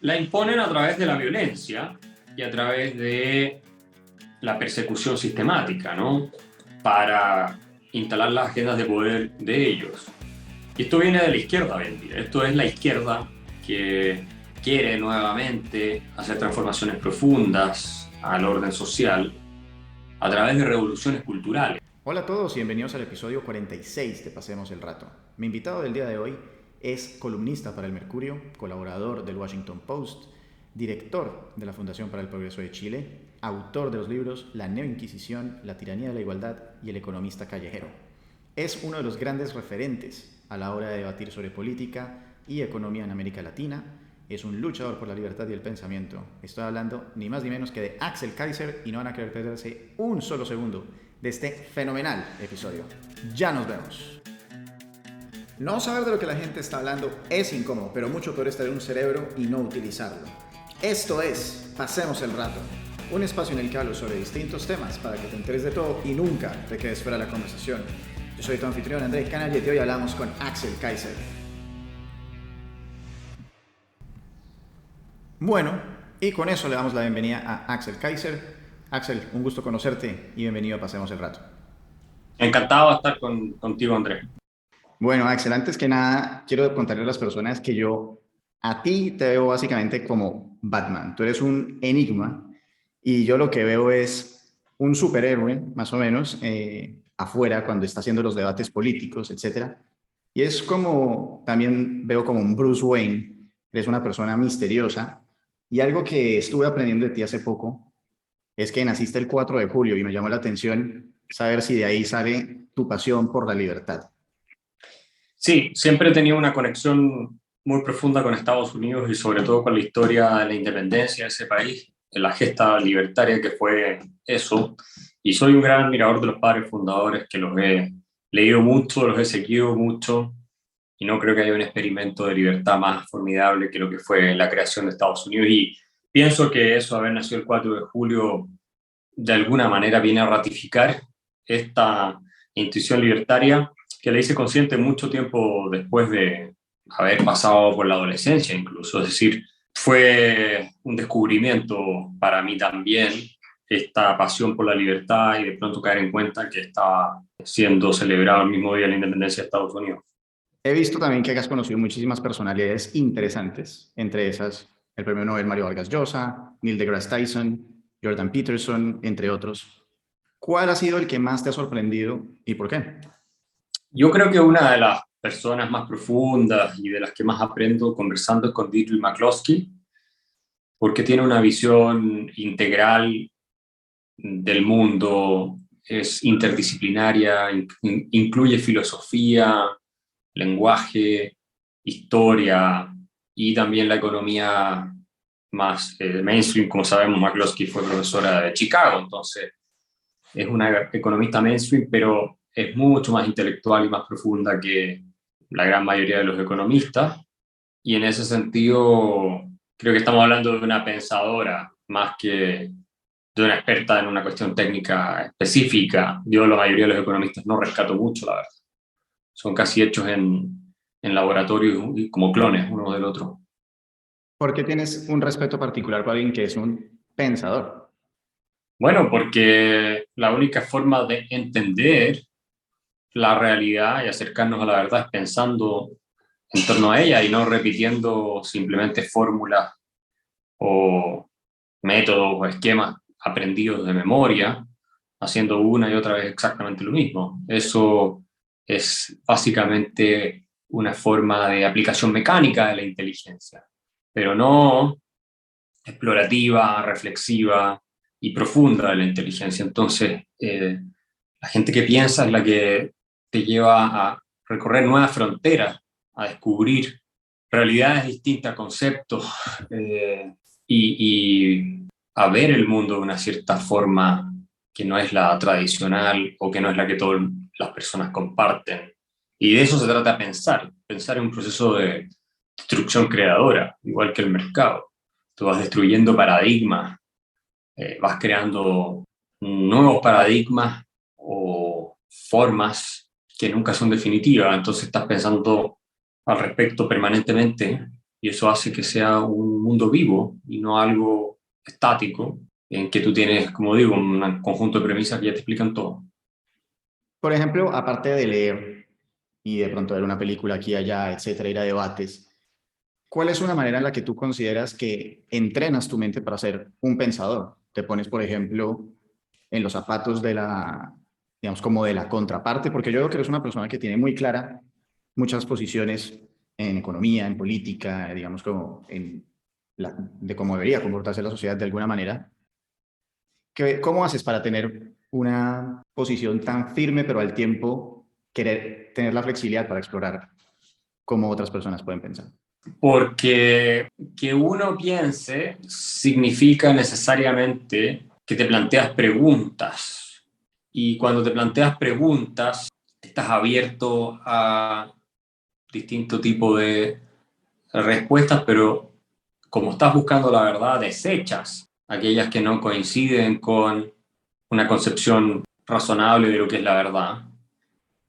la imponen a través de la violencia y a través de la persecución sistemática, ¿no? Para instalar las agendas de poder de ellos. Y esto viene de la izquierda hoy en día. Esto es la izquierda que quiere nuevamente hacer transformaciones profundas al orden social a través de revoluciones culturales. Hola a todos y bienvenidos al episodio 46 de Pasemos el Rato. Mi invitado del día de hoy es columnista para El Mercurio, colaborador del Washington Post, director de la Fundación para el Progreso de Chile, autor de los libros La Neoinquisición, La Tiranía de la Igualdad y El Economista Callejero. Es uno de los grandes referentes a la hora de debatir sobre política y economía en América Latina. Es un luchador por la libertad y el pensamiento. Estoy hablando ni más ni menos que de Axel Kaiser y no van a querer perderse un solo segundo de este fenomenal episodio. Ya nos vemos. No saber de lo que la gente está hablando es incómodo, pero mucho peor es tener un cerebro y no utilizarlo. Esto es Pasemos el Rato, un espacio en el que hablo sobre distintos temas para que te enteres de todo y nunca te quedes fuera de la conversación. Yo soy tu anfitrión André Canal y hoy hablamos con Axel Kaiser. Bueno, y con eso le damos la bienvenida a Axel Kaiser. Axel, un gusto conocerte y bienvenido a Pasemos el Rato. Encantado de estar contigo, Andrés. Bueno, Axel, antes que nada, quiero contarle a las personas que yo a ti te veo básicamente como Batman. Tú eres un enigma y yo lo que veo es un superhéroe, más o menos, afuera cuando está haciendo los debates políticos, etc. Y es como, también veo como un Bruce Wayne. Eres una persona misteriosa y algo que estuve aprendiendo de ti hace poco es que naciste el 4 de julio y me llamó la atención saber si de ahí sale tu pasión por la libertad. Sí, siempre he tenido una conexión muy profunda con Estados Unidos y sobre todo con la historia de la independencia de ese país, en la gesta libertaria que fue eso. Y soy un gran admirador de los padres fundadores, que los he leído mucho, los he seguido mucho, y no creo que haya un experimento de libertad más formidable que lo que fue la creación de Estados Unidos. Y pienso que eso, haber nacido el 4 de julio, de alguna manera viene a ratificar esta intuición libertaria que le hice consciente mucho tiempo después de haber pasado por la adolescencia incluso. Es decir, fue un descubrimiento para mí también esta pasión por la libertad y de pronto caer en cuenta que estaba siendo celebrado el mismo día de la independencia de Estados Unidos. He visto también que has conocido muchísimas personalidades interesantes, entre esas el premio Nobel Mario Vargas Llosa, Neil deGrasse Tyson, Jordan Peterson, entre otros. ¿Cuál ha sido el que más te ha sorprendido y por qué? Yo creo que una de las personas más profundas y de las que más aprendo conversando es con Deirdre McCloskey, porque tiene una visión integral del mundo, es interdisciplinaria, incluye filosofía, lenguaje, historia y también la economía más mainstream. Como sabemos, McCloskey fue profesora de Chicago, entonces es una economista mainstream, pero es mucho más intelectual y más profunda que la gran mayoría de los economistas. Y en ese sentido, creo que estamos hablando de una pensadora más que de una experta en una cuestión técnica específica. Yo la mayoría de los economistas no rescato mucho, la verdad. Son casi hechos en laboratorio y como clones uno del otro. ¿Por qué tienes un respeto particular para alguien que es un pensador? Bueno, porque la única forma de entender la realidad y acercarnos a la verdad es pensando en torno a ella y no repitiendo simplemente fórmulas o métodos o esquemas aprendidos de memoria, haciendo una y otra vez exactamente lo mismo. Eso es básicamente una forma de aplicación mecánica de la inteligencia, pero no explorativa, reflexiva y profunda de la inteligencia. Entonces, la gente que piensa es la que te lleva a recorrer nuevas fronteras, a descubrir realidades distintas, conceptos, y a ver el mundo de una cierta forma que no es la tradicional o que no es la que todas las personas comparten. Y de eso se trata pensar. Pensar en un proceso de destrucción creadora, igual que el mercado. Tú vas destruyendo paradigmas, vas creando nuevos paradigmas o formas que nunca son definitivas. Entonces estás pensando al respecto permanentemente y eso hace que sea un mundo vivo y no algo estático, en que tú tienes, como digo, un conjunto de premisas que ya te explican todo. Por ejemplo, aparte de leer y de pronto ver una película aquí y allá, etcétera, ir a debates, ¿cuál es una manera en la que tú consideras que entrenas tu mente para ser un pensador? Te pones, por ejemplo, en los zapatos de la, digamos, como de la contraparte, porque yo creo que eres una persona que tiene muy clara muchas posiciones en economía, en política, digamos, como de cómo debería comportarse la sociedad de alguna manera. ¿Cómo haces para tener una posición tan firme, pero al tiempo querer tener la flexibilidad para explorar cómo otras personas pueden pensar? Porque que uno piense significa necesariamente que te planteas preguntas. Y cuando te planteas preguntas, estás abierto a distinto tipo de respuestas, pero como estás buscando la verdad, desechas aquellas que no coinciden con una concepción razonable de lo que es la verdad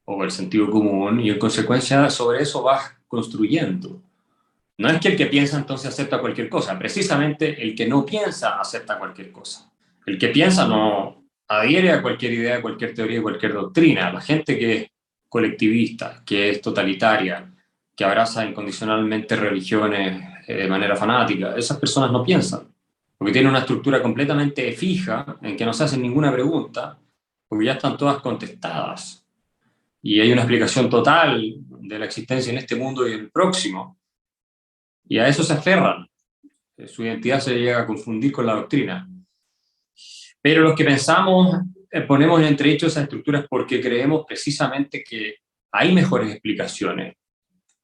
o el sentido común, y en consecuencia sobre eso vas construyendo. No es que el que piensa entonces acepta cualquier cosa, precisamente el que no piensa acepta cualquier cosa. El que piensa no adhiere a cualquier idea, a cualquier teoría, a cualquier doctrina. La gente que es colectivista, que es totalitaria, que abraza incondicionalmente religiones de manera fanática, esas personas no piensan, porque tienen una estructura completamente fija en que no se hacen ninguna pregunta, porque ya están todas contestadas. Y hay una explicación total de la existencia en este mundo y en el próximo, y a eso se aferran. Su identidad se llega a confundir con la doctrina. Pero los que pensamos, ponemos en entredicho esas estructuras porque creemos precisamente que hay mejores explicaciones,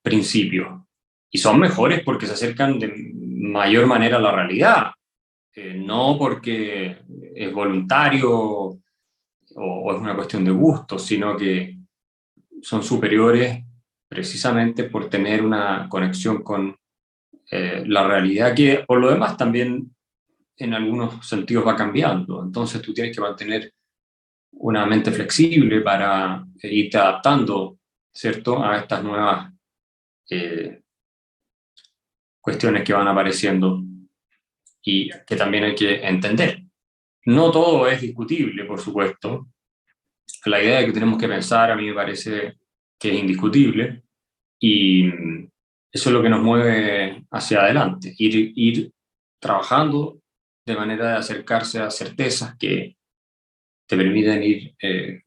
principios, y son mejores porque se acercan de mayor manera a la realidad, no porque es voluntario o es una cuestión de gusto, sino que son superiores precisamente por tener una conexión con la realidad, que por lo demás también en algunos sentidos va cambiando. Entonces tú tienes que mantener una mente flexible para irte adaptando, ¿cierto?, a estas nuevas eh, cuestiones que van apareciendo y que también hay que entender. No todo es discutible, por supuesto. La idea de que tenemos que pensar a mí me parece que es indiscutible, y eso es lo que nos mueve hacia adelante, ir trabajando de manera de acercarse a certezas que te permiten ir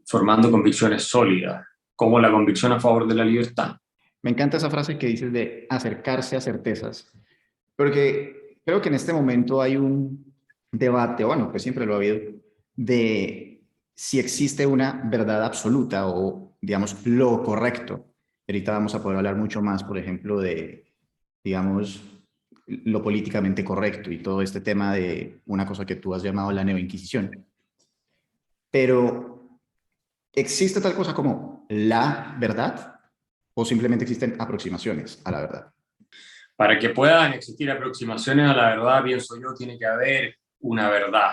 formando convicciones sólidas, como la convicción a favor de la libertad. Me encanta esa frase que dices de acercarse a certezas, porque creo que en este momento hay un debate, bueno, que siempre lo ha habido, de si existe una verdad absoluta o, digamos, lo correcto. Ahorita vamos a poder hablar mucho más, por ejemplo, de, digamos, lo políticamente correcto y todo este tema de una cosa que tú has llamado la neoinquisición. Pero, ¿existe tal cosa como la verdad o simplemente existen aproximaciones a la verdad? Para que puedan existir aproximaciones a la verdad, pienso yo, tiene que haber una verdad.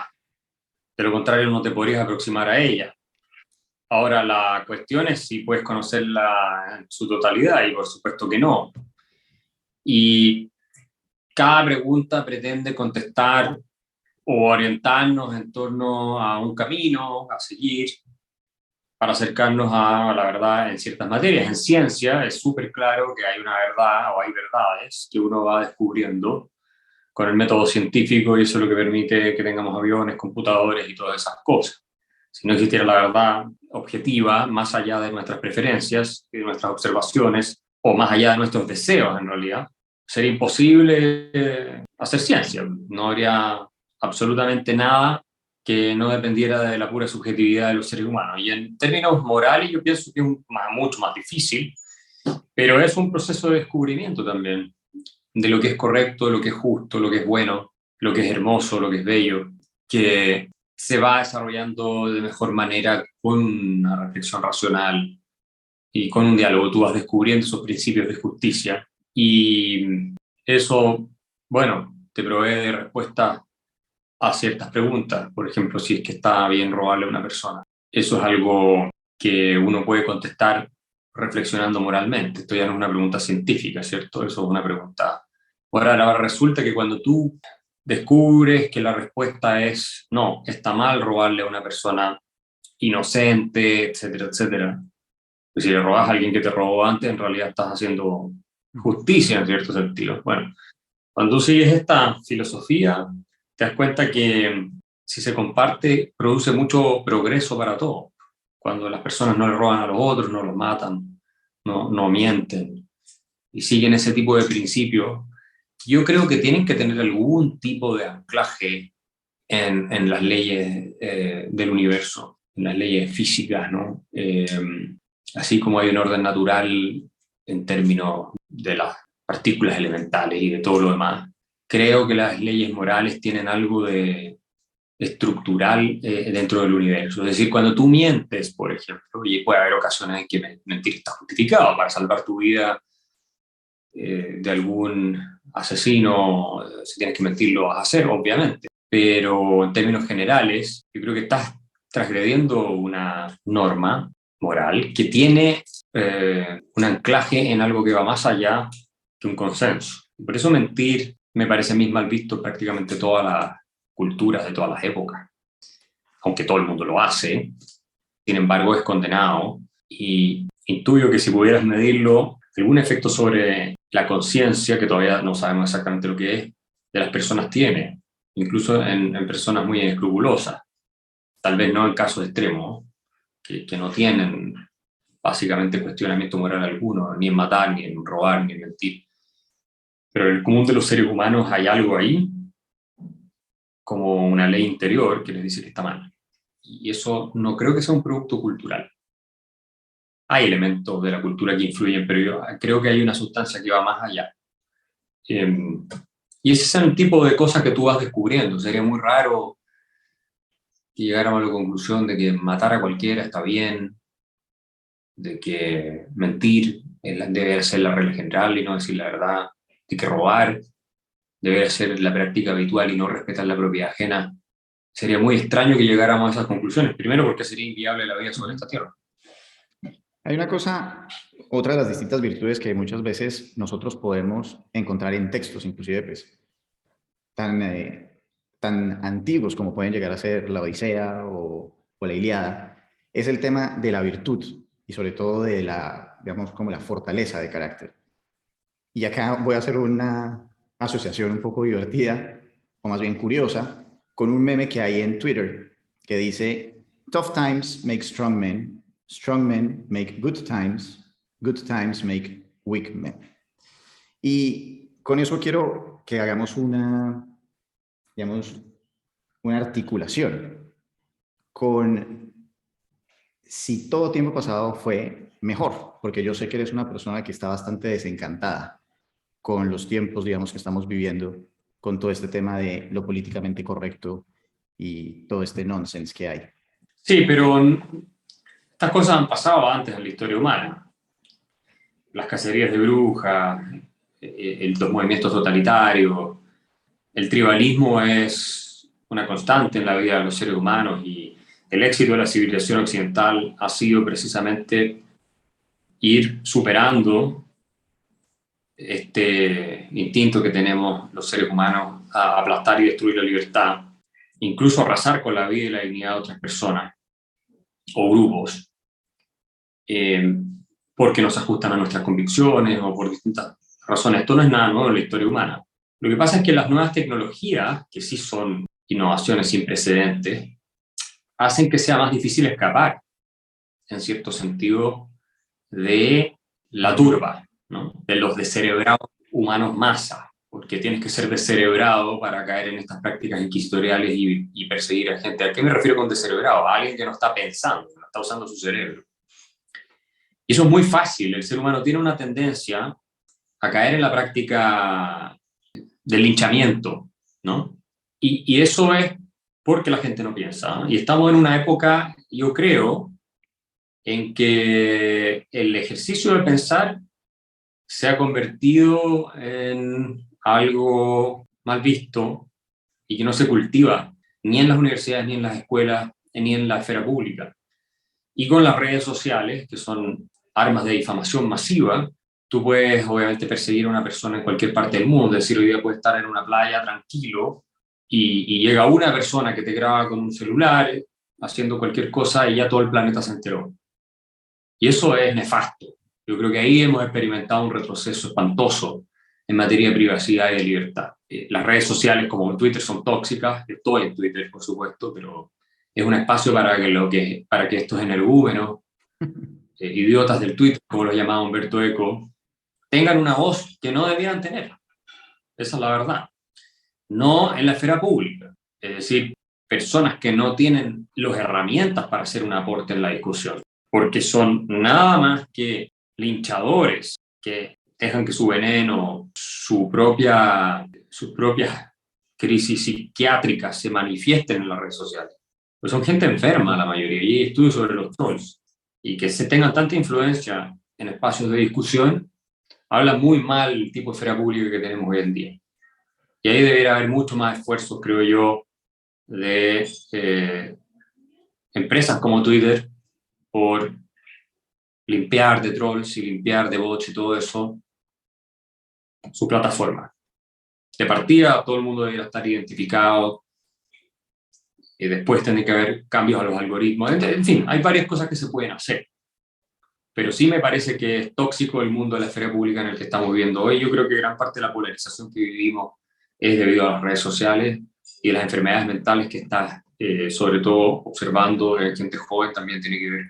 De lo contrario, no te podrías aproximar a ella. Ahora, la cuestión es si puedes conocerla en su totalidad, y por supuesto que no. Y cada pregunta pretende contestar o orientarnos en torno a un camino a seguir para acercarnos a la verdad en ciertas materias. En ciencia es súper claro que hay una verdad o hay verdades que uno va descubriendo con el método científico, y eso es lo que permite que tengamos aviones, computadores y todas esas cosas. Si no existiera la verdad objetiva, más allá de nuestras preferencias y de nuestras observaciones, o más allá de nuestros deseos en realidad, sería imposible hacer ciencia. No habría absolutamente nada que no dependiera de la pura subjetividad de los seres humanos. Y en términos morales yo pienso que es mucho más difícil, pero es un proceso de descubrimiento también de lo que es correcto, lo que es justo, lo que es bueno, lo que es hermoso, lo que es bello, que se va desarrollando de mejor manera con una reflexión racional y con un diálogo. Tú vas descubriendo esos principios de justicia, y eso, bueno, te provee de respuesta a ciertas preguntas. Por ejemplo, si es que está bien robarle a una persona. Eso es algo que uno puede contestar reflexionando moralmente. Esto ya no es una pregunta científica, ¿cierto? Eso es una pregunta Ahora resulta que cuando tú descubres que la respuesta es no, está mal robarle a una persona inocente, etcétera, etcétera. Pues si le robas a alguien que te robó antes, en realidad estás haciendo justicia en cierto sentido. Bueno, cuando tú sigues esta filosofía, te das cuenta que si se comparte, produce mucho progreso para todos. Cuando las personas no le roban a los otros, no los matan, no mienten y siguen ese tipo de principios, yo creo que tienen que tener algún tipo de anclaje en las leyes del universo, en las leyes físicas, ¿no? Así como hay un orden natural en términos de las partículas elementales y de todo lo demás, creo que las leyes morales tienen algo de estructural dentro del universo. Es decir, cuando tú mientes, por ejemplo, y puede haber ocasiones en que mentir está justificado para salvar tu vida de algún asesino, si tienes que mentir lo vas a hacer, obviamente. Pero en términos generales, yo creo que estás transgrediendo una norma moral que tiene un anclaje en algo que va más allá que un consenso. Por eso mentir me parece a mí mal visto en prácticamente todas las culturas de todas las épocas. Aunque todo el mundo lo hace, sin embargo es condenado y intuyo que si pudieras medirlo, algún efecto sobre la conciencia, que todavía no sabemos exactamente lo que es, de las personas tiene, incluso en personas muy escrupulosas, tal vez no en casos extremos, que no tienen básicamente cuestionamiento moral alguno, ni en matar, ni en robar, ni en mentir. Pero en el común de los seres humanos hay algo ahí, como una ley interior que les dice que está mal. Y eso no creo que sea un producto cultural. Hay elementos de la cultura que influyen, pero yo creo que hay una sustancia que va más allá. Y ese es el tipo de cosas que tú vas descubriendo. Sería muy raro que llegáramos a la conclusión de que matar a cualquiera está bien, de que mentir debe ser la regla general y no decir la verdad, de que robar debe ser la práctica habitual y no respetar la propiedad ajena. Sería muy extraño que llegáramos a esas conclusiones. Primero, porque sería inviable la vida sobre esta tierra. Hay una cosa, otra de las distintas virtudes que muchas veces nosotros podemos encontrar en textos, inclusive pues, tan antiguos como pueden llegar a ser la Odisea o la Ilíada, es el tema de la virtud y sobre todo de la, digamos, como la fortaleza de carácter. Y acá voy a hacer una asociación un poco divertida, o más bien curiosa, con un meme que hay en Twitter que dice: Tough times make strong men make good times make weak men. Y con eso quiero que hagamos digamos, una articulación con si todo tiempo pasado fue mejor, porque yo sé que eres una persona que está bastante desencantada con los tiempos, digamos, que estamos viviendo, con todo este tema de lo políticamente correcto y todo este nonsense que hay. Sí, pero estas cosas han pasado antes en la historia humana. Las cacerías de brujas, los movimientos totalitarios, el tribalismo es una constante en la vida de los seres humanos y el éxito de la civilización occidental ha sido precisamente ir superando este instinto que tenemos los seres humanos a aplastar y destruir la libertad, incluso arrasar con la vida y la dignidad de otras personas o grupos, porque nos ajustan a nuestras convicciones o por distintas razones. Esto no es nada nuevo en la historia humana. Lo que pasa es que las nuevas tecnologías, que sí son innovaciones sin precedentes, hacen que sea más difícil escapar, en cierto sentido, de la turba, ¿no? De los descerebrados humanos masa, porque tienes que ser descerebrado para caer en estas prácticas inquisitoriales y perseguir a gente. ¿A qué me refiero con descerebrado? A alguien que no está pensando, no está usando su cerebro. Y eso es muy fácil. El ser humano tiene una tendencia a caer en la práctica del linchamiento, ¿no? Y eso es porque la gente no piensa. Y estamos en una época, yo creo, en que el ejercicio de pensar se ha convertido en algo mal visto y que no se cultiva ni en las universidades, ni en las escuelas, ni en la esfera pública. Y con las redes sociales, que son armas de difamación masiva, tú puedes obviamente perseguir a una persona en cualquier parte del mundo, es decir, hoy día puedes estar en una playa tranquilo y llega una persona que te graba con un celular haciendo cualquier cosa y ya todo el planeta se enteró. Y eso es nefasto. Yo creo que ahí hemos experimentado un retroceso espantoso en materia de privacidad y de libertad. Las redes sociales como Twitter son tóxicas, estoy en Twitter por supuesto, pero es un espacio para que estos energúmenos, idiotas del Twitter, como lo llamaba Humberto Eco, tengan una voz que no debieran tener. Esa es la verdad. No en la esfera pública. Es decir, personas que no tienen las herramientas para hacer un aporte en la discusión, porque son nada más que linchadores que dejan que su veneno, sus propias crisis psiquiátricas se manifiesten en las redes sociales. Pues son gente enferma la mayoría, y hay estudios sobre los trolls. Y que se tengan tanta influencia en espacios de discusión, habla muy mal del tipo de esfera pública que tenemos hoy en día. Y ahí debería haber mucho más esfuerzos, creo yo, de empresas como Twitter por limpiar de trolls y limpiar de bots y todo eso su plataforma. De partida, todo el mundo debería estar identificado y después tiene que haber cambios a los algoritmos. En fin, hay varias cosas que se pueden hacer. Pero sí me parece que es tóxico el mundo de la esfera pública en el que estamos viviendo hoy. Yo creo que gran parte de la polarización que vivimos es debido a las redes sociales y las enfermedades mentales que está, sobre todo, observando en gente joven también tiene que ver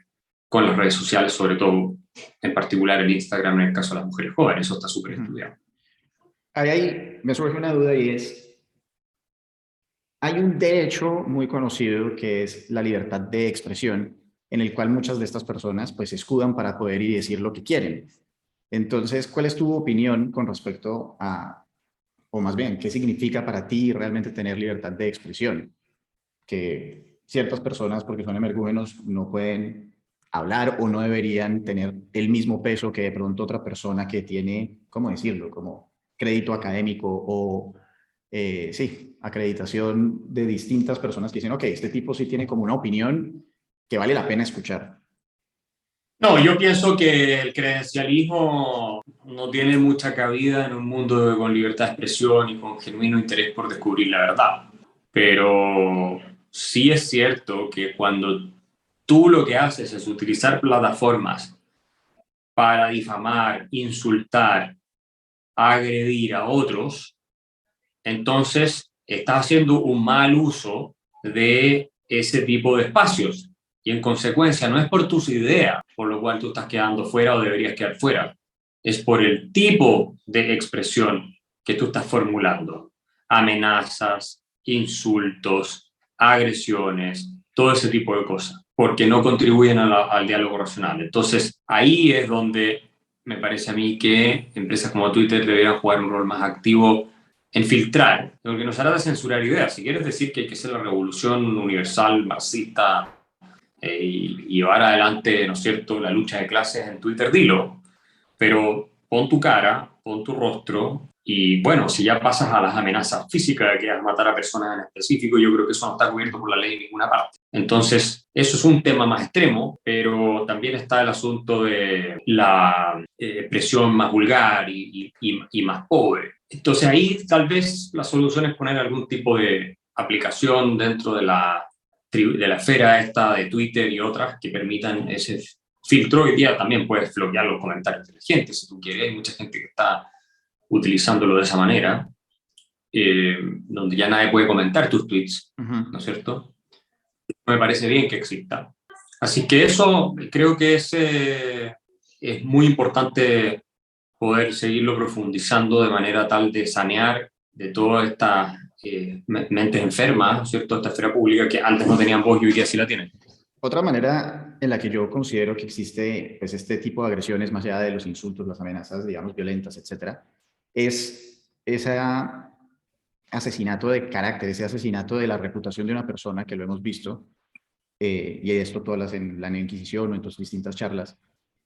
con las redes sociales, sobre todo, en particular el Instagram en el caso de las mujeres jóvenes. Eso está súper estudiado. Ahí me surge una duda y es, hay un derecho muy conocido que es la libertad de expresión, en el cual muchas de estas personas pues se escudan para poder ir y decir lo que quieren. Entonces, ¿cuál es tu opinión con respecto a, o más bien, qué significa para ti realmente tener libertad de expresión? Que ciertas personas, porque son emergúmenos, no pueden hablar o no deberían tener el mismo peso que de pronto otra persona que tiene, ¿cómo decirlo? Como crédito académico o, sí, acreditación de distintas personas que dicen, ok, este tipo sí tiene como una opinión que vale la pena escuchar. No, yo pienso que el credencialismo no tiene mucha cabida en un mundo con libertad de expresión y con genuino interés por descubrir la verdad. Pero sí es cierto que cuando tú lo que haces es utilizar plataformas para difamar, insultar, agredir a otros, entonces estás haciendo un mal uso de ese tipo de espacios. Y en consecuencia, no es por tus ideas por lo cual tú estás quedando fuera o deberías quedar fuera. Es por el tipo de expresión que tú estás formulando. Amenazas, insultos, agresiones, todo ese tipo de cosas, porque no contribuyen al diálogo racional. Entonces, ahí es donde me parece a mí que empresas como Twitter deberían jugar un rol más activo en filtrar, porque nos hará de censurar ideas. Si quieres decir que hay que hacer la revolución universal, marxista, y llevar adelante, ¿no es cierto?, la lucha de clases en Twitter, dilo, pero pon tu cara, pon tu rostro, y bueno, si ya pasas a las amenazas físicas de que vas a matar a personas en específico, yo creo que eso no está cubierto por la ley en ninguna parte. Entonces, eso es un tema más extremo, pero también está el asunto de la expresión más vulgar y más pobre. Entonces ahí tal vez la solución es poner algún tipo de aplicación dentro de la esfera esta de Twitter y otras que permitan ese filtro. Hoy día también puedes bloquear los comentarios de la gente si tú quieres. Hay mucha gente que está utilizándolo de esa manera, donde ya nadie puede comentar tus tweets, ¿no es cierto? Me parece bien que exista. Así que eso creo que es muy importante poder seguirlo profundizando de manera tal de sanear de todas estas mentes enfermas, ¿no es cierto?, esta esfera pública que antes no tenían voz y hoy día sí la tienen. Otra manera en la que yo considero que existe pues, este tipo de agresiones, más allá de los insultos, las amenazas, digamos, violentas, etcétera, es ese asesinato de carácter, ese asesinato de la reputación de una persona que lo hemos visto, y esto todas en la Inquisición o en tus distintas charlas,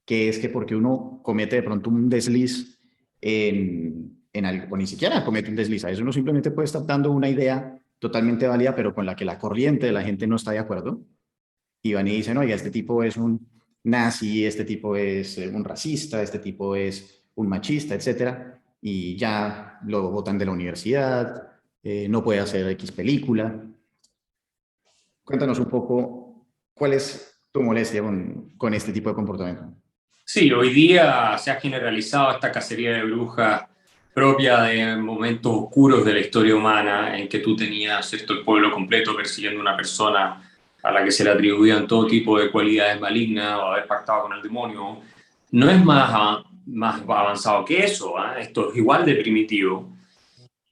que es que porque uno comete de pronto un desliz en algo, o ni siquiera comete un desliz, a eso uno simplemente puede estar dando una idea totalmente válida, pero con la que la corriente de la gente no está de acuerdo, y van y dicen, oiga, este tipo es un nazi, este tipo es un racista, este tipo es un machista, etcétera, y ya lo botan de la universidad, no puede hacer X película. Cuéntanos un poco cuál es tu molestia con este tipo de comportamiento. Sí, hoy día se ha generalizado esta cacería de brujas propia de momentos oscuros de la historia humana, en que tú tenías, ¿cierto?, el pueblo completo persiguiendo a una persona a la que se le atribuían todo tipo de cualidades malignas o haber pactado con el demonio. No es más avanzado que eso, ¿eh? Esto es igual de primitivo.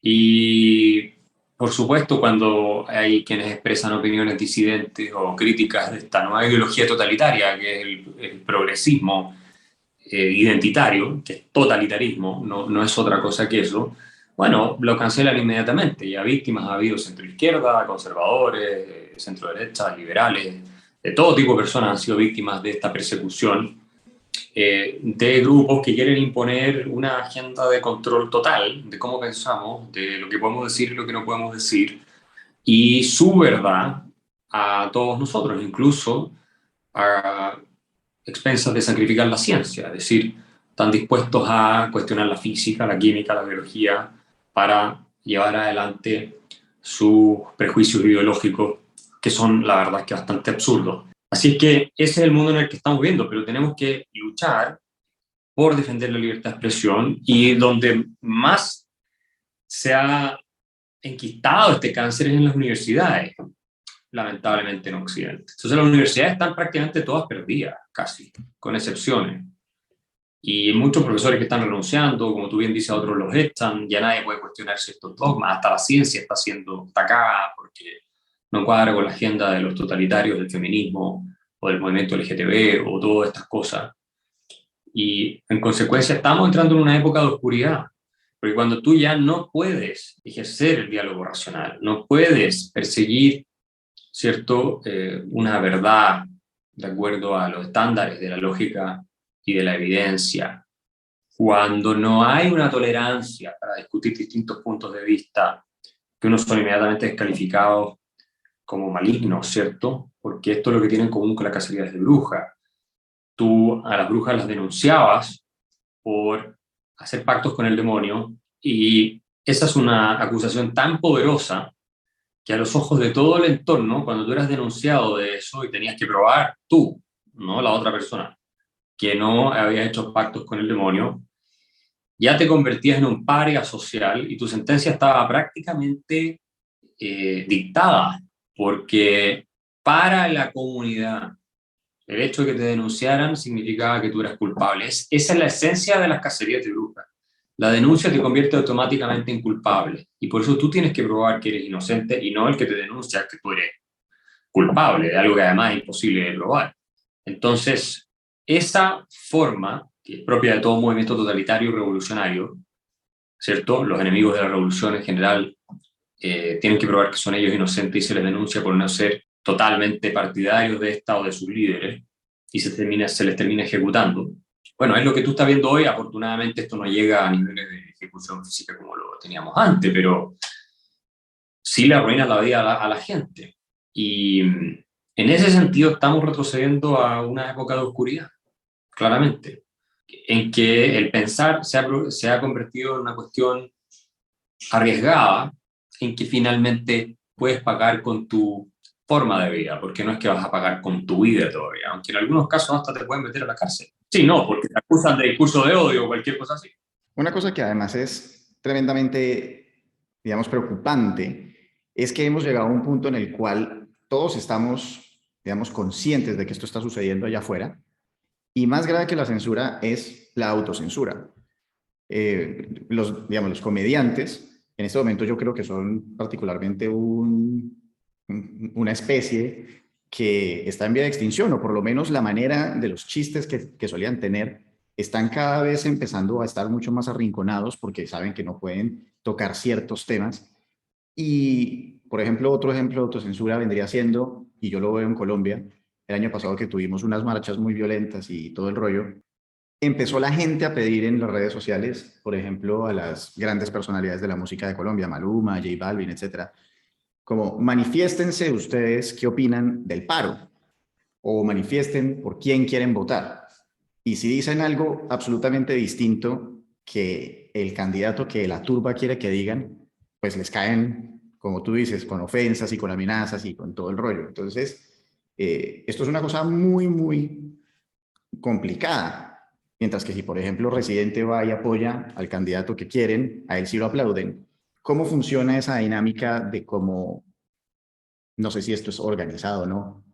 Y por supuesto, cuando hay quienes expresan opiniones disidentes o críticas de esta nueva ideología totalitaria, que es el progresismo identitario, que es totalitarismo, no es otra cosa que eso, bueno, lo cancelan inmediatamente. Ya víctimas ha habido centro-izquierda, conservadores, centro-derecha, liberales, de todo tipo de personas han sido víctimas de esta persecución de grupos que quieren imponer una agenda de control total de cómo pensamos, de lo que podemos decir y lo que no podemos decir, y su verdad a todos nosotros, incluso a expensas de sacrificar la ciencia, es decir, están dispuestos a cuestionar la física, la química, la biología, para llevar adelante sus prejuicios ideológicos, que son, la verdad, que bastante absurdos. Así es que ese es el mundo en el que estamos viviendo, pero tenemos que luchar por defender la libertad de expresión, y donde más se ha enquistado este cáncer es en las universidades, lamentablemente en Occidente. Entonces las universidades están prácticamente todas perdidas, casi, con excepciones. Y muchos profesores que están renunciando, como tú bien dices, a otros los echan, ya nadie puede cuestionar ciertos dogmas, hasta la ciencia está siendo atacada porque no cuadra con la agenda de los totalitarios, del feminismo o del movimiento LGTB o todas estas cosas. Y en consecuencia estamos entrando en una época de oscuridad, porque cuando tú ya no puedes ejercer el diálogo racional, no puedes perseguir, ¿cierto?, una verdad de acuerdo a los estándares de la lógica y de la evidencia, cuando no hay una tolerancia para discutir distintos puntos de vista, que unos son inmediatamente descalificados como malignos, ¿cierto? Porque esto es lo que tienen en común con la cacería de brujas. Tú a las brujas las denunciabas por hacer pactos con el demonio, y esa es una acusación tan poderosa que a los ojos de todo el entorno, cuando tú eras denunciado de eso y tenías que probar tú, no la otra persona, que no había hecho pactos con el demonio, ya te convertías en un paria social y tu sentencia estaba prácticamente dictada, porque para la comunidad el hecho de que te denunciaran significaba que tú eras culpable. Esa es la esencia de las cacerías de brujas. La denuncia te convierte automáticamente en culpable, y por eso tú tienes que probar que eres inocente y no el que te denuncia que tú eres culpable de algo que además es imposible de probar. Entonces, esa forma, que es propia de todo movimiento totalitario y revolucionario, ¿cierto? Los enemigos de la revolución en general tienen que probar que son ellos inocentes y se les denuncia por no ser totalmente partidarios de esta o de sus líderes, y se les termina ejecutando. Bueno, es lo que tú estás viendo hoy. Afortunadamente esto no llega a niveles de ejecución física como lo teníamos antes, pero sí le arruina la vida a la gente. Y en ese sentido estamos retrocediendo a una época de oscuridad, claramente, en que el pensar se ha convertido en una cuestión arriesgada, en que finalmente puedes pagar con tu forma de vida, porque no es que vas a pagar con tu vida todavía, aunque en algunos casos hasta te pueden meter a la cárcel. Sí, no, porque te acusan de discurso de odio o cualquier cosa así. Una cosa que además es tremendamente, digamos, preocupante es que hemos llegado a un punto en el cual todos estamos, digamos, conscientes de que esto está sucediendo allá afuera, y más grave que la censura es la autocensura. Digamos, los comediantes, en este momento yo creo que son particularmente una especie que está en vía de extinción, o por lo menos la manera de los chistes que solían tener están cada vez empezando a estar mucho más arrinconados porque saben que no pueden tocar ciertos temas. Y, por ejemplo, otro ejemplo de autocensura vendría siendo, y yo lo veo en Colombia, el año pasado que tuvimos unas marchas muy violentas y todo el rollo, empezó la gente a pedir en las redes sociales, por ejemplo, a las grandes personalidades de la música de Colombia, Maluma, J Balvin, etcétera, como manifiéstense ustedes qué opinan del paro, o manifiesten por quién quieren votar. Y si dicen algo absolutamente distinto que el candidato que la turba quiere que digan, pues les caen, como tú dices, con ofensas y con amenazas y con todo el rollo. Entonces, esto es una cosa muy, muy complicada. Mientras que si, por ejemplo, Residente va y apoya al candidato que quieren, a él sí lo aplauden. ¿Cómo funciona esa dinámica de cómo, no sé si esto es organizado o no,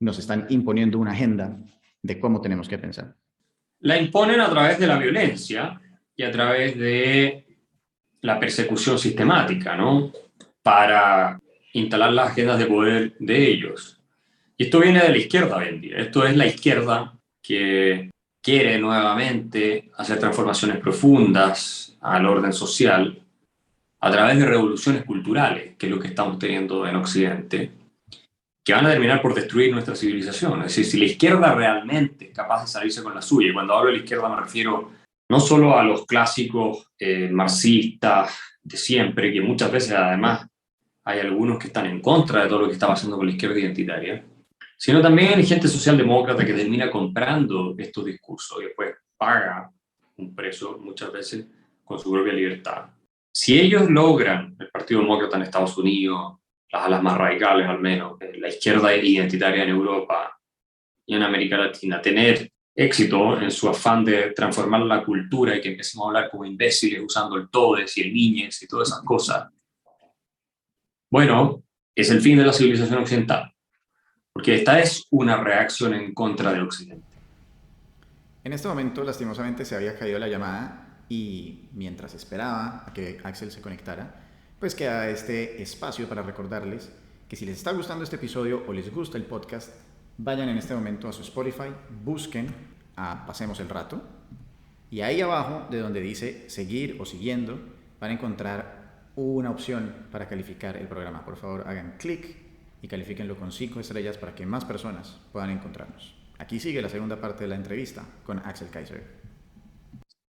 nos están imponiendo una agenda de cómo tenemos que pensar? La imponen a través de la violencia y a través de la persecución sistemática, ¿no? Para instalar las agendas de poder de ellos. Y esto viene de la izquierda hoy en día. Esto es la izquierda que quiere nuevamente hacer transformaciones profundas al orden social a través de revoluciones culturales, que es lo que estamos teniendo en Occidente, que van a terminar por destruir nuestra civilización. Es decir, si la izquierda realmente es capaz de salirse con la suya, y cuando hablo de la izquierda me refiero no solo a los clásicos marxistas de siempre, que muchas veces además hay algunos que están en contra de todo lo que está pasando con la izquierda identitaria, sino también hay gente socialdemócrata que termina comprando estos discursos y después paga un precio muchas veces con su propia libertad. Si ellos logran, el Partido Demócrata en Estados Unidos, las alas más radicales al menos, la izquierda identitaria en Europa y en América Latina, tener éxito en su afán de transformar la cultura y que empecemos a hablar como imbéciles usando el todes y el niñez y todas esas cosas, bueno, es el fin de la civilización occidental, porque esta es una reacción en contra del Occidente. En este momento, lastimosamente, se había caído la llamada y mientras esperaba a que Axel se conectara, pues queda este espacio para recordarles que si les está gustando este episodio o les gusta el podcast, vayan en este momento a su Spotify, busquen a Pasemos el Rato y ahí abajo de donde dice seguir o siguiendo van a encontrar una opción para calificar el programa. Por favor, hagan clic y califíquenlo con 5 estrellas para que más personas puedan encontrarnos. Aquí sigue la segunda parte de la entrevista con Axel Kaiser.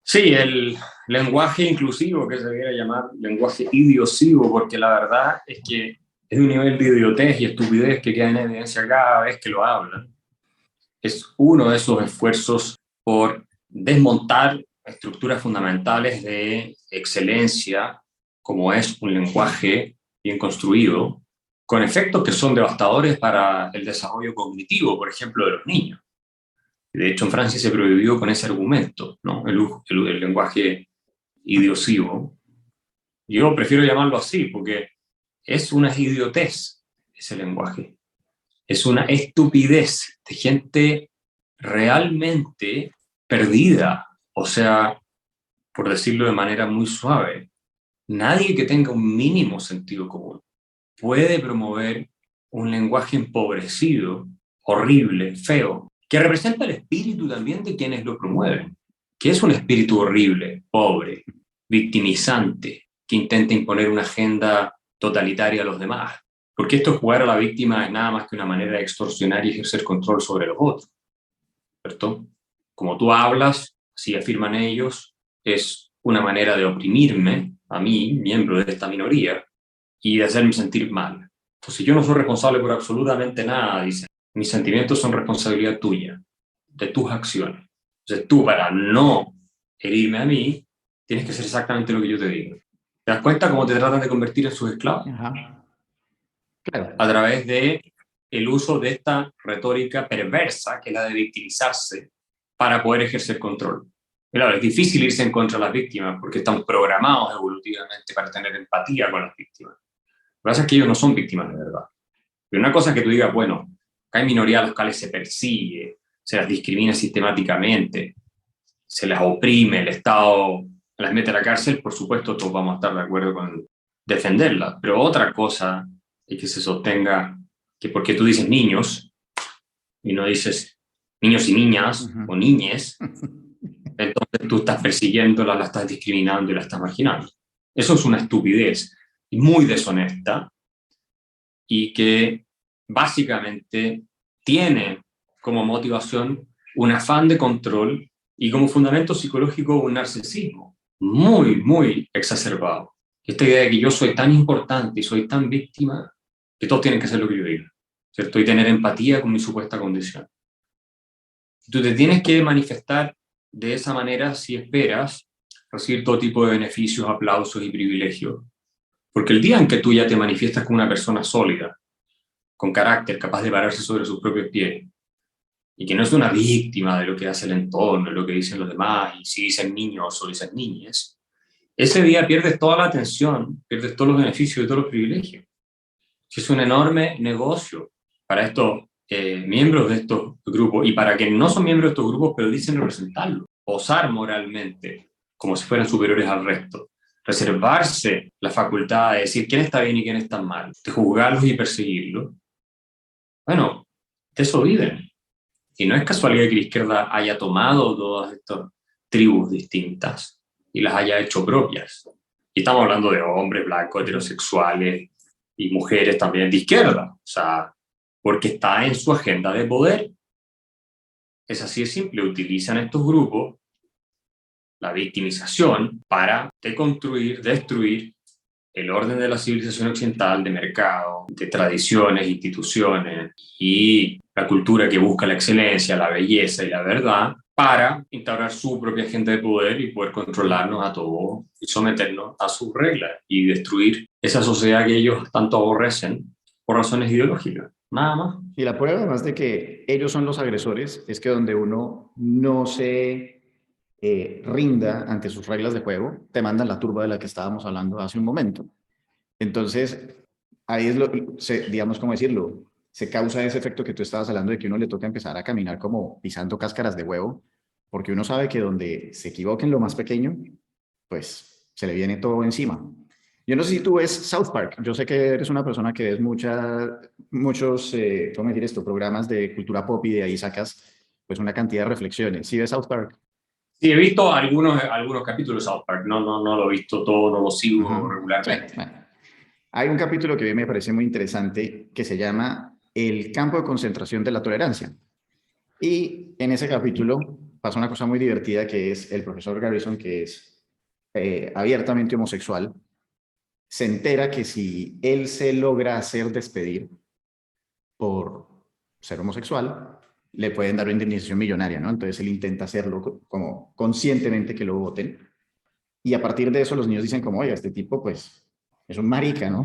Sí, el lenguaje inclusivo, que se debería llamar lenguaje idiosivo, porque la verdad es que es un nivel de idiotez y estupidez que queda en evidencia cada vez que lo hablan. Es uno de esos esfuerzos por desmontar estructuras fundamentales de excelencia, como es un lenguaje bien construido, con efectos que son devastadores para el desarrollo cognitivo, por ejemplo, de los niños. De hecho, en Francia se prohibió con ese argumento, ¿no? El lenguaje idiosivo. Yo prefiero llamarlo así porque es una idiotez ese lenguaje. Es una estupidez de gente realmente perdida. O sea, por decirlo de manera muy suave, nadie que tenga un mínimo sentido común puede promover un lenguaje empobrecido, horrible, feo, que representa el espíritu también de quienes lo promueven, que es un espíritu horrible, pobre, victimizante, que intenta imponer una agenda totalitaria a los demás. Porque esto es jugar a la víctima es nada más que una manera de extorsionar y ejercer control sobre los otros, ¿cierto? Como tú hablas, si afirman ellos, es una manera de oprimirme, a mí, miembro de esta minoría, y de hacerme sentir mal. Entonces yo no soy responsable por absolutamente nada, dicen. Mis sentimientos son responsabilidad tuya, de tus acciones. Entonces tú, para no herirme a mí, tienes que hacer exactamente lo que yo te digo. ¿Te das cuenta cómo te tratan de convertir en sus esclavos? Ajá. Claro. A través de el uso de esta retórica perversa, que es la de victimizarse, para poder ejercer control. Claro, es difícil irse en contra de las víctimas porque estamos programados evolutivamente para tener empatía con las víctimas. Lo que pasa es que ellos no son víctimas de verdad. Pero una cosa es que tú digas, bueno, acá hay minorías a las cuales se persigue, se las discrimina sistemáticamente, se las oprime, el Estado las mete a la cárcel, por supuesto todos vamos a estar de acuerdo con defenderlas. Pero otra cosa es que se sostenga que porque tú dices niños y no dices niños y niñas o niñes, entonces tú estás persiguiéndolas, la estás discriminando y la estás marginando. Eso es una estupidez y muy deshonesta y que básicamente tiene como motivación un afán de control y como fundamento psicológico un narcisismo muy, muy exacerbado. Esta idea de que yo soy tan importante y soy tan víctima que todos tienen que hacer lo que yo diga, ¿cierto? Y tener empatía con mi supuesta condición. Tú te tienes que manifestar de esa manera si esperas recibir todo tipo de beneficios, aplausos y privilegios. Porque el día en que tú ya te manifiestas como una persona sólida, con carácter, capaz de pararse sobre sus propios pies, y que no es una víctima de lo que hace el entorno, de lo que dicen los demás, y si dicen niños o dicen niñas, ese día pierdes toda la atención, pierdes todos los beneficios y todos los privilegios. Es un enorme negocio para estos miembros de estos grupos, y para quienes no son miembros de estos grupos, pero dicen representarlo, osar moralmente, como si fueran superiores al resto, reservarse la facultad de decir quién está bien y quién está mal, de juzgarlos y perseguirlos. Bueno, de eso viven. Y no es casualidad que la izquierda haya tomado todas estas tribus distintas y las haya hecho propias. Y estamos hablando de hombres blancos, heterosexuales y mujeres también de izquierda. O sea, porque está en su agenda de poder. Es así de simple. Utilizan estos grupos la victimización para deconstruir, destruir el orden de la civilización occidental, de mercado, de tradiciones, instituciones y la cultura que busca la excelencia, la belleza y la verdad, para instaurar su propia agenda de poder y poder controlarnos a todos y someternos a sus reglas y destruir esa sociedad que ellos tanto aborrecen por razones ideológicas. Nada más. Y la prueba, además de que ellos son los agresores, es que donde uno no se rinda ante sus reglas de juego, te mandan la turba de la que estábamos hablando hace un momento. Entonces, ahí es digamos, ¿cómo decirlo? Se causa ese efecto que tú estabas hablando de que uno le toca empezar a caminar como pisando cáscaras de huevo, porque uno sabe que donde se equivoque en lo más pequeño, pues se le viene todo encima. Yo no sé si tú ves South Park. Yo sé que eres una persona que ves muchos, ¿cómo decir esto? Programas de cultura pop y de ahí sacas pues una cantidad de reflexiones. ¿Sí ves South Park? Sí, he visto algunos capítulos de South Park. No lo he visto todo, no lo sigo Sí, regularmente. bueno. Hay un capítulo que a mí me parece muy interesante que se llama El campo de concentración de la tolerancia. Y en ese capítulo pasa una cosa muy divertida que es el profesor Garrison, que es abiertamente homosexual, se entera que si él se logra hacer despedir por ser homosexual, le pueden dar una indemnización millonaria, ¿no? Entonces él intenta hacerlo como conscientemente que lo voten. Y a partir de eso los niños dicen como, oye, este tipo pues es un marica, ¿no?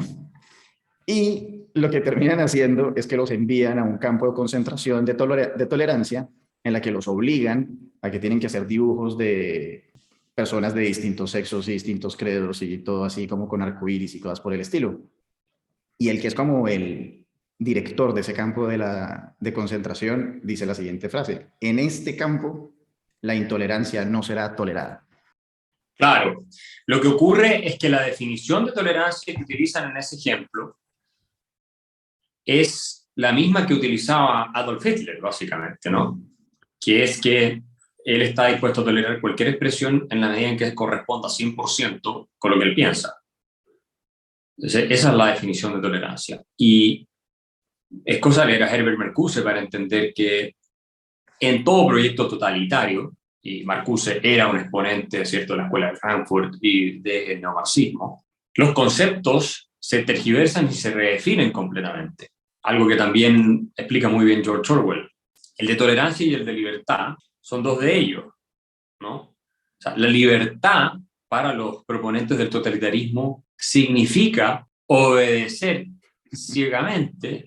Y lo que terminan haciendo es que los envían a un campo de concentración de tolerancia en la que los obligan a que tienen que hacer dibujos de personas de distintos sexos y distintos credos y todo así como con arcoíris y cosas por el estilo. Y el que es como el director de ese campo de concentración dice la siguiente frase: en este campo la intolerancia no será tolerada. Claro, lo que ocurre es que la definición de tolerancia que utilizan en ese ejemplo es la misma que utilizaba Adolf Hitler, básicamente, ¿no? Que es que él está dispuesto a tolerar cualquier expresión en la medida en que corresponda 100% con lo que él piensa. Entonces, esa es la definición de tolerancia. Y es cosa de leer a Herbert Marcuse para entender que en todo proyecto totalitario, y Marcuse era un exponente, ¿cierto?, de la Escuela de Frankfurt y del neomarxismo, los conceptos se tergiversan y se redefinen completamente. Algo que también explica muy bien George Orwell. El de tolerancia y el de libertad son dos de ellos, ¿no? O sea, la libertad para los proponentes del totalitarismo significa obedecer ciegamente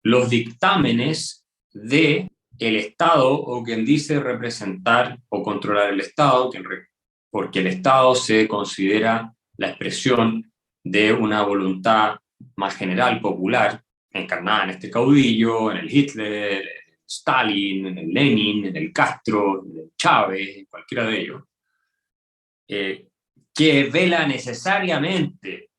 los dictámenes de el Estado o quien dice representar o controlar el Estado, porque el Estado se considera la expresión de una voluntad más general, popular, encarnada en este caudillo, en el Hitler, en el Stalin, en el Lenin, en el Castro, en el Chávez, en cualquiera de ellos, que vela necesariamente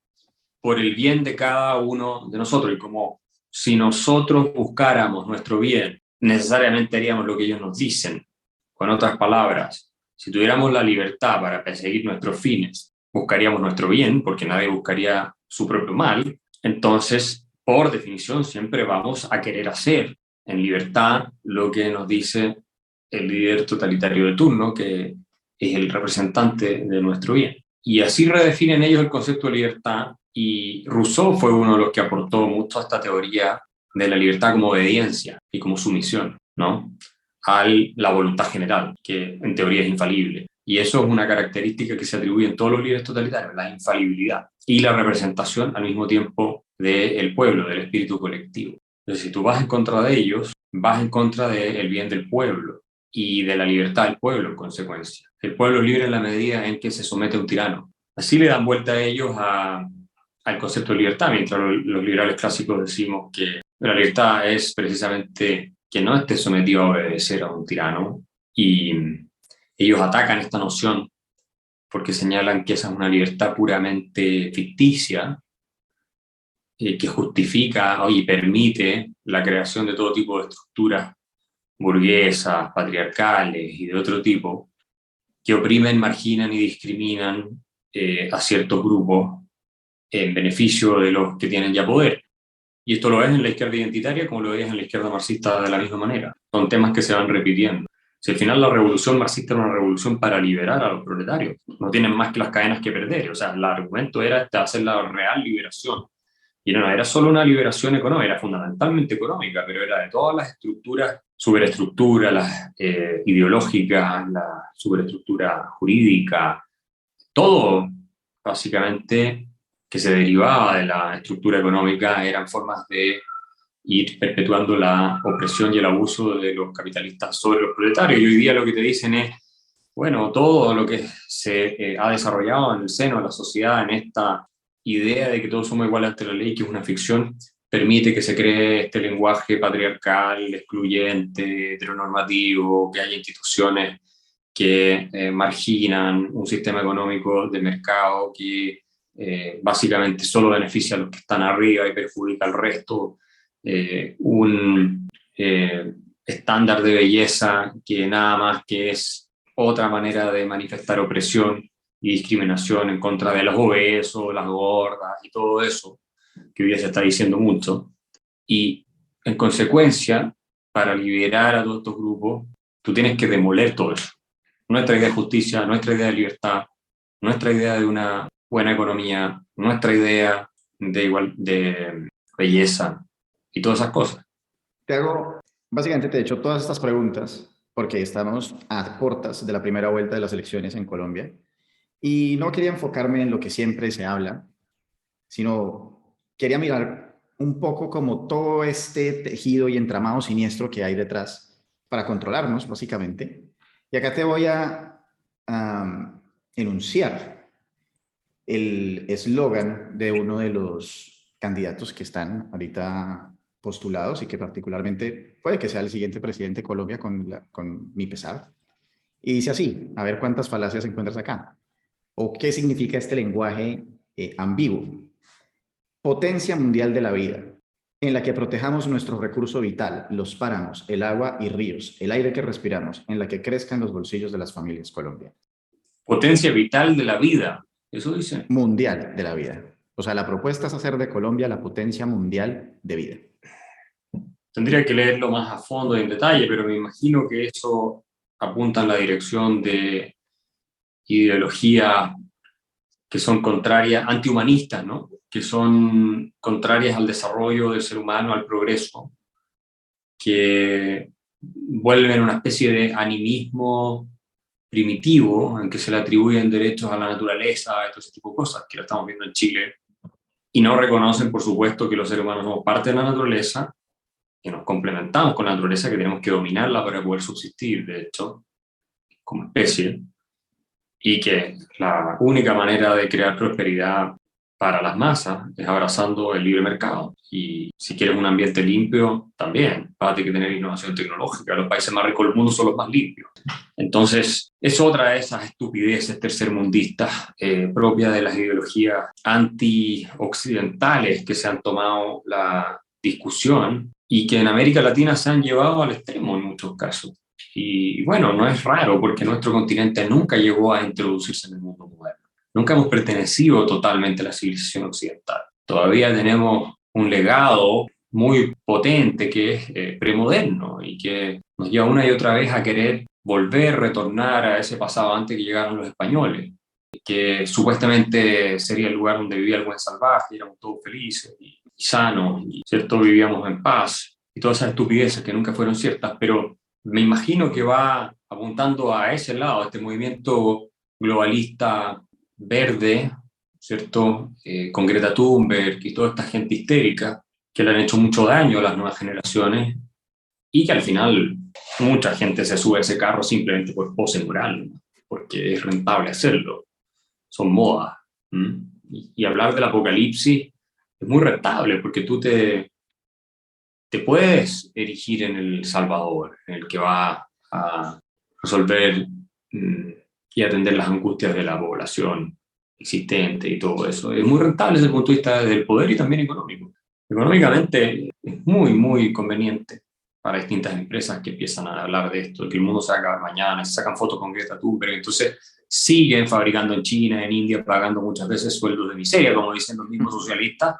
por el bien de cada uno de nosotros. Y como si nosotros buscáramos nuestro bien, necesariamente haríamos lo que ellos nos dicen. Con otras palabras, si tuviéramos la libertad para perseguir nuestros fines, buscaríamos nuestro bien, porque nadie buscaría su propio mal. Entonces, por definición, siempre vamos a querer hacer en libertad lo que nos dice el líder totalitario de turno, que es el representante de nuestro bien. Y así redefinen ellos el concepto de libertad, y Rousseau fue uno de los que aportó mucho a esta teoría de la libertad como obediencia y como sumisión, ¿no?, a la voluntad general, que en teoría es infalible. Y eso es una característica que se atribuye en todos los líderes totalitarios, la infalibilidad y la representación al mismo tiempo del pueblo, del espíritu colectivo. Entonces, si tú vas en contra de ellos, vas en contra del bien del pueblo y de la libertad del pueblo en consecuencia. El pueblo es libre en la medida en que se somete a un tirano. Así le dan vuelta a ellos al concepto de libertad, mientras los liberales clásicos decimos que la libertad es precisamente que no estés sometido a obedecer a un tirano, y ellos atacan esta noción porque señalan que esa es una libertad puramente ficticia, que justifica y permite la creación de todo tipo de estructuras burguesas, patriarcales y de otro tipo, que oprimen, marginan y discriminan a ciertos grupos en beneficio de los que tienen ya poder. Y esto lo ves en la izquierda identitaria como lo ves en la izquierda marxista de la misma manera. Son temas que se van repitiendo. Si al final la revolución marxista era una revolución para liberar a los proletarios, no tienen más que las cadenas que perder. O sea, el argumento era hacer la real liberación. Y no era solo una liberación económica, era fundamentalmente económica, pero era de todas las estructuras, superestructuras, las ideológicas, la superestructura jurídica, todo básicamente que se derivaba de la estructura económica eran formas de ir perpetuando la opresión y el abuso de los capitalistas sobre los proletarios. Y hoy día lo que te dicen es, bueno, todo lo que se ha desarrollado en el seno de la sociedad, en esta idea de que todos somos iguales ante la ley, que es una ficción, permite que se cree este lenguaje patriarcal, excluyente, heteronormativo, que haya instituciones que marginan un sistema económico de mercado que básicamente solo beneficia a los que están arriba y perjudica al resto, un estándar de belleza que nada más que es otra manera de manifestar opresión y discriminación en contra de los obesos, las gordas y todo eso, que hoy día se está diciendo mucho. Y en consecuencia, para liberar a todos estos grupos, tú tienes que demoler todo eso. Nuestra idea de justicia, nuestra idea de libertad, nuestra idea de una buena economía, nuestra idea de belleza y todas esas cosas. Básicamente te he hecho todas estas preguntas porque estamos a puertas de la primera vuelta de las elecciones en Colombia y no quería enfocarme en lo que siempre se habla, sino quería mirar un poco como todo este tejido y entramado siniestro que hay detrás para controlarnos, básicamente. Y acá te voy a enunciar el eslogan de uno de los candidatos que están ahorita postulados y que particularmente puede que sea el siguiente presidente de Colombia con mi pesar. Y dice así, a ver cuántas falacias encuentras acá. ¿O qué significa este lenguaje ambiguo? Potencia mundial de la vida, en la que protejamos nuestro recurso vital, los páramos, el agua y ríos, el aire que respiramos, en la que crezcan los bolsillos de las familias colombianas. Potencia vital de la vida, eso dice. Mundial de la vida. O sea, la propuesta es hacer de Colombia la potencia mundial de vida. Tendría que leerlo más a fondo y en detalle, pero me imagino que eso apunta en la dirección de ideologías que son contrarias, antihumanistas, ¿no? Que son contrarias al desarrollo del ser humano, al progreso, que vuelven una especie de animismo primitivo en que se le atribuyen derechos a la naturaleza, todo ese tipo de cosas, que lo estamos viendo en Chile, y no reconocen, por supuesto, que los seres humanos somos parte de la naturaleza, que nos complementamos con la naturaleza, que tenemos que dominarla para poder subsistir, de hecho, como especie, y que la única manera de crear prosperidad para las masas es abrazando el libre mercado. Y si quieres un ambiente limpio, también vas a tener que tener innovación tecnológica. Los países más ricos del mundo son los más limpios. Entonces, es otra de esas estupideces tercermundistas propias de las ideologías anti-occidentales que se han tomado la discusión y que en América Latina se han llevado al extremo en muchos casos. Y bueno, no es raro porque nuestro continente nunca llegó a introducirse en el mundo moderno. Nunca hemos pertenecido totalmente a la civilización occidental. Todavía tenemos un legado muy potente que es premoderno y que nos lleva una y otra vez a querer volver, retornar a ese pasado antes que llegaran los españoles, que supuestamente sería el lugar donde vivía el buen salvaje, éramos todos felices y sanos, y ¿cierto? Vivíamos en paz, y todas esas estupideces que nunca fueron ciertas, pero me imagino que va a apuntando a ese lado, a este movimiento globalista verde, ¿cierto? Con Greta Thunberg y toda esta gente histérica que le han hecho mucho daño a las nuevas generaciones y que al final mucha gente se sube a ese carro simplemente por pose moral, ¿no? Porque es rentable hacerlo, son modas. ¿Mm? Y hablar del apocalipsis es muy rentable porque tú te puedes erigir en el Salvador, en el que va a resolver y atender las angustias de la población existente y todo eso. Es muy rentable desde el punto de vista del poder y también económico. Económicamente es muy, muy conveniente para distintas empresas que empiezan a hablar de esto, de que el mundo se va a acabar mañana, se sacan fotos con Greta Thunberg, entonces siguen fabricando en China, en India, pagando muchas veces sueldos de miseria, como dicen los mismos socialistas,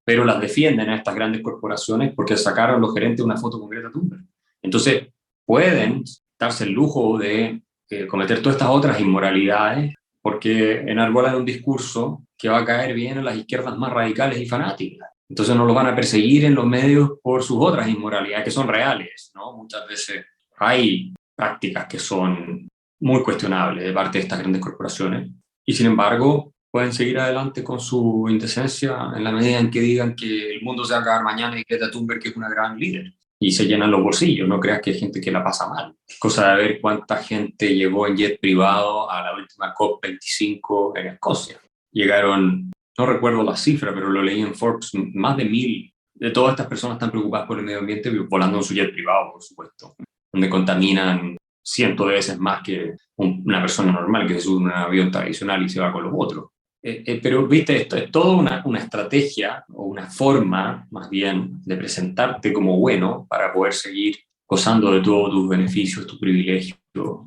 pero las defienden a estas grandes corporaciones porque sacaron los gerentes una foto con Greta Thunberg. Entonces pueden darse el lujo de cometer todas estas otras inmoralidades porque enarbolan un discurso que va a caer bien a las izquierdas más radicales y fanáticas. Entonces no los van a perseguir en los medios por sus otras inmoralidades que son reales, ¿no? Muchas veces hay prácticas que son muy cuestionables de parte de estas grandes corporaciones y sin embargo pueden seguir adelante con su indecencia en la medida en que digan que el mundo se va a acabar mañana y Greta Thunberg que es una gran líder y se llenan los bolsillos. No creas que hay gente que la pasa mal. Cosa de ver cuánta gente llegó en jet privado a la última COP25 en Escocia. Llegaron, no recuerdo la cifra, pero lo leí en Forbes, más de 1000 de todas estas personas están preocupadas por el medio ambiente volando en su jet privado, por supuesto, donde contaminan cientos de veces más que una persona normal que se sube a un avión tradicional y se va con los otros. Pero, viste, esto es toda una estrategia o una forma, más bien, de presentarte como bueno para poder seguir gozando de todos tus beneficios, tus privilegios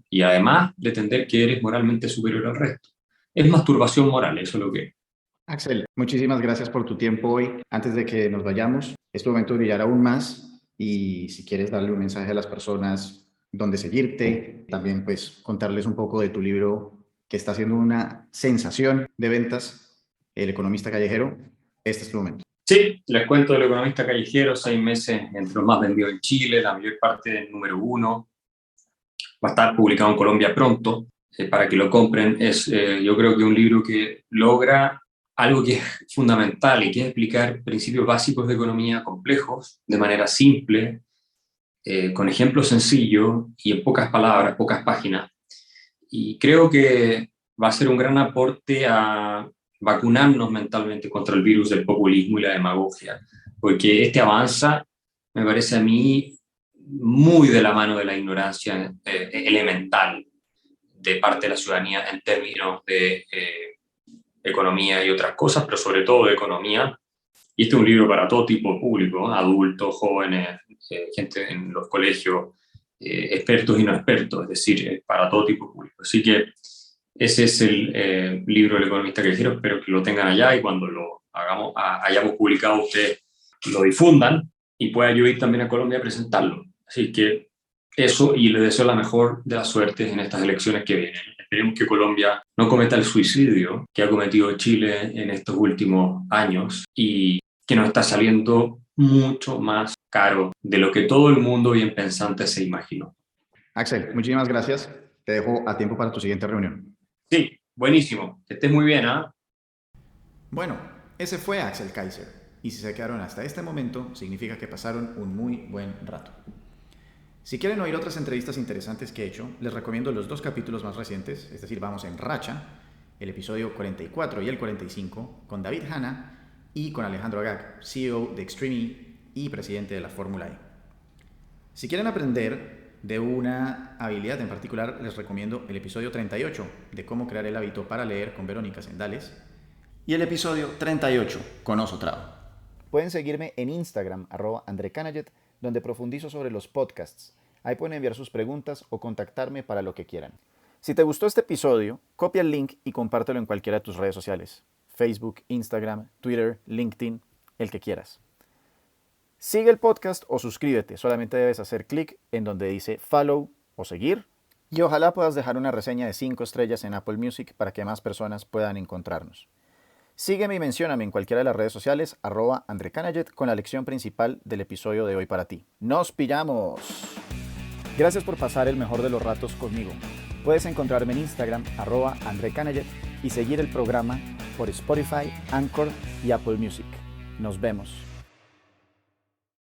y además pretender que eres moralmente superior al resto. Es masturbación moral, eso es lo que es. Axel, muchísimas gracias por tu tiempo hoy. Antes de que nos vayamos, es tu momento de brillar aún más y si quieres darle un mensaje a las personas donde seguirte, también pues contarles un poco de tu libro que está haciendo una sensación de ventas, El economista callejero, este es tu momento. Sí, les cuento del economista callejero, 6 meses entre los más vendidos en Chile, la mayor parte del número 1. Va a estar publicado en Colombia pronto, para que lo compren. Yo creo que un libro que logra algo que es fundamental y que es explicar principios básicos de economía complejos de manera simple, con ejemplos sencillos y en pocas palabras, pocas páginas. Y creo que va a ser un gran aporte a vacunarnos mentalmente contra el virus del populismo y la demagogia, porque este avanza, me parece a mí, muy de la mano de la ignorancia elemental de parte de la ciudadanía en términos de economía y otras cosas, pero sobre todo de economía. Y este es un libro para todo tipo de público, adultos, jóvenes, gente en los colegios, expertos y no expertos, es decir, para todo tipo de público. Así que ese es el libro del economista callejero, espero que lo tengan allá y cuando lo hayamos publicado ustedes lo difundan y pueda yo ir también a Colombia a presentarlo. Así que eso, y les deseo la mejor de las suertes en estas elecciones que vienen. Esperemos que Colombia no cometa el suicidio que ha cometido Chile en estos últimos años y que nos está saliendo mucho más caro de lo que todo el mundo bien pensante se imaginó. Axel, muchísimas gracias. Te dejo a tiempo para tu siguiente reunión. Sí, buenísimo. Que estés muy bien, ¿ah? Bueno, ese fue Axel Kaiser. Y si se quedaron hasta este momento, significa que pasaron un muy buen rato. Si quieren oír otras entrevistas interesantes que he hecho, les recomiendo los 2 capítulos más recientes, es decir, vamos en racha, el episodio 44 y el 45, con David Hanna y con Alejandro Agag, CEO de Extreme E y presidente de la Fórmula E. Si quieren aprender de una habilidad en particular, les recomiendo el episodio 38 de cómo crear el hábito para leer con Verónica Sendales y el episodio 38 con Oso Trao. Pueden seguirme en Instagram, @AndreCanaget, donde profundizo sobre los podcasts. Ahí pueden enviar sus preguntas o contactarme para lo que quieran. Si te gustó este episodio, copia el link y compártelo en cualquiera de tus redes sociales. Facebook, Instagram, Twitter, LinkedIn, el que quieras. Sigue el podcast o suscríbete. Solamente debes hacer clic en donde dice follow o seguir. Y ojalá puedas dejar una reseña de 5 estrellas en Apple Music para que más personas puedan encontrarnos. Sígueme y mencióname en cualquiera de las redes sociales, @AndreCanaget, con la lección principal del episodio de hoy para ti. ¡Nos pillamos! Gracias por pasar el mejor de los ratos conmigo. Puedes encontrarme en Instagram, @AndreCanellet, y seguir el programa por Spotify, Anchor y Apple Music. Nos vemos.